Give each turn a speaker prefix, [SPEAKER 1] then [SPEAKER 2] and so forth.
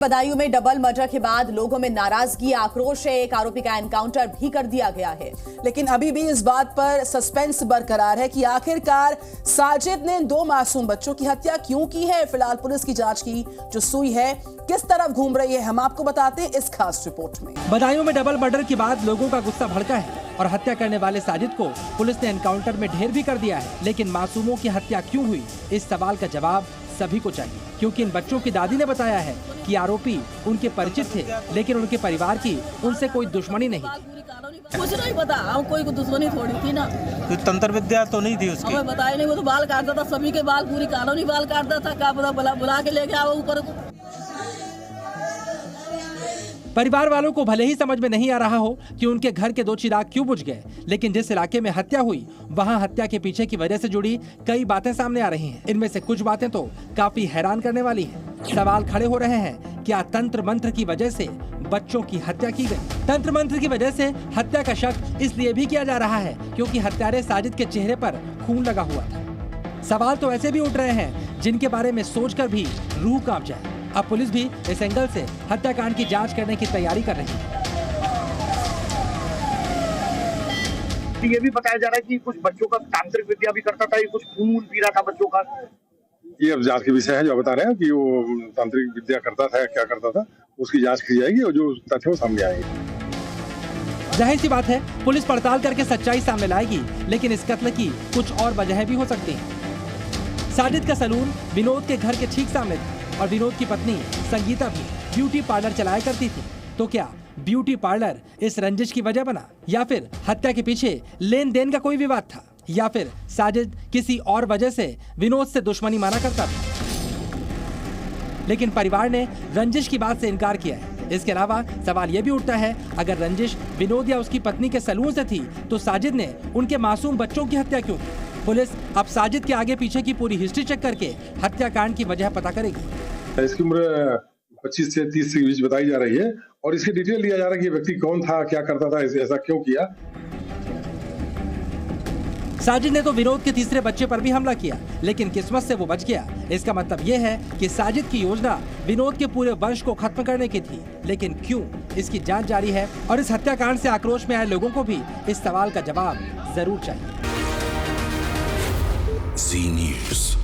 [SPEAKER 1] बदायूं में double murder के बाद लोगों में नाराजगी आक्रोश है। एक आरोपी का एनकाउंटर भी कर दिया गया है,
[SPEAKER 2] लेकिन अभी भी इस बात पर सस्पेंस बरकरार है कि आखिरकार साजिद ने 2 मासूम बच्चों की हत्या क्यों की है। फिलहाल पुलिस की जांच की जो सुई है किस तरफ घूम रही है, हम आपको बताते हैं इस खास रिपोर्ट में।
[SPEAKER 3] बदायूं में डबल मर्डर के बाद लोगों का गुस्सा भड़का है और हत्या करने वाले साजिद को पुलिस ने एनकाउंटर में ढेर भी कर दिया है। लेकिन मासूमों की हत्या क्यों हुई, इस सवाल का जवाब सभी को चाहिए, क्योंकि इन बच्चों की दादी ने बताया है कि आरोपी उनके परिचित थे, लेकिन उनके परिवार की उनसे कोई दुश्मनी नहीं थी।
[SPEAKER 4] कुछ नहीं पता, हम कोई दुश्मनी थोड़ी थी ना,
[SPEAKER 5] कोई तंत्र विद्या तो नहीं थी उसकी।
[SPEAKER 4] हमें बताया नहीं, वो तो बाल काटता था, सभी के बाल, पूरी कॉलोनी बाल काटता था। क्या पता बुला के लेके आओ ऊपर।
[SPEAKER 3] परिवार वालों को भले ही समझ में नहीं आ रहा हो कि उनके घर के 2 चिराग क्यों बुझ गए, लेकिन जिस इलाके में हत्या हुई वहां हत्या के पीछे की वजह से जुड़ी कई बातें सामने आ रही हैं। इनमें से कुछ बातें तो काफी हैरान करने वाली हैं। सवाल खड़े हो रहे हैं, क्या तंत्र मंत्र की वजह से बच्चों की हत्या की गई? तंत्र मंत्र की वजह से हत्या का शक इसलिए भी किया जा रहा है क्योंकि हत्यारे साजिद के चेहरे पर खून लगा हुआ था। सवाल तो ऐसे भी उठ रहे हैं जिनके बारे में सोचकर भी रूह कांप जाए। अब पुलिस भी इस एंगल से हत्याकांड की जांच करने की तैयारी कर रही है।
[SPEAKER 6] ये भी बताया जा रहा है कि कुछ बच्चों का तांत्रिक विद्या भी करता था, ये कुछ खून पी रहा था बच्चों का।
[SPEAKER 7] ये अब जांच के विषय है, जो बता रहे हैं कि वो तांत्रिक विद्या करता था, क्या करता था, उसकी जांच की जाएगी और जो तथ्य वो सामने आएंगे।
[SPEAKER 3] जाहिर सी बात है, पुलिस पड़ताल करके सच्चाई सामने लाएगी, लेकिन इस कत्ल की कुछ और वजह भी हो सकती है। साजिद का सलून विनोद के घर के ठीक सामने था और विनोद की पत्नी संगीता भी ब्यूटी पार्लर चलाया करती थी। तो क्या ब्यूटी पार्लर इस रंजिश की वजह बना, या फिर हत्या के पीछे लेन देन का कोई विवाद था, या फिर साजिद किसी और वजह से विनोद से दुश्मनी माना करता था? लेकिन परिवार ने रंजिश की बात से इनकार किया है। इसके अलावा सवाल यह भी उठता है, अगर रंजिश विनोद या उसकी पत्नी के सलून से थी तो साजिद ने उनके मासूम बच्चों की हत्या क्यों की? पुलिस अब साजिद के आगे पीछे की पूरी हिस्ट्री चेक करके हत्याकांड की वजह पता करेगी।
[SPEAKER 7] इसकी उम्र 25 से 30 के बीच बताई जा रही है और इसकी डिटेल लिया जा रहा है कि ये व्यक्ति कौन था, क्या करता था, ऐसा क्यों किया।
[SPEAKER 3] साजिद ने तो विनोद के तीसरे बच्चे पर भी हमला किया, लेकिन किस्मत से वो बच गया। इसका मतलब ये है कि साजिद की योजना विनोद के पूरे वंश को खत्म करने की थी, लेकिन क्यों, इसकी जांच जारी है और इस हत्याकांड से आक्रोश में आए लोगों को भी इस सवाल का जवाब जरूर चाहिए।
[SPEAKER 8] Z News।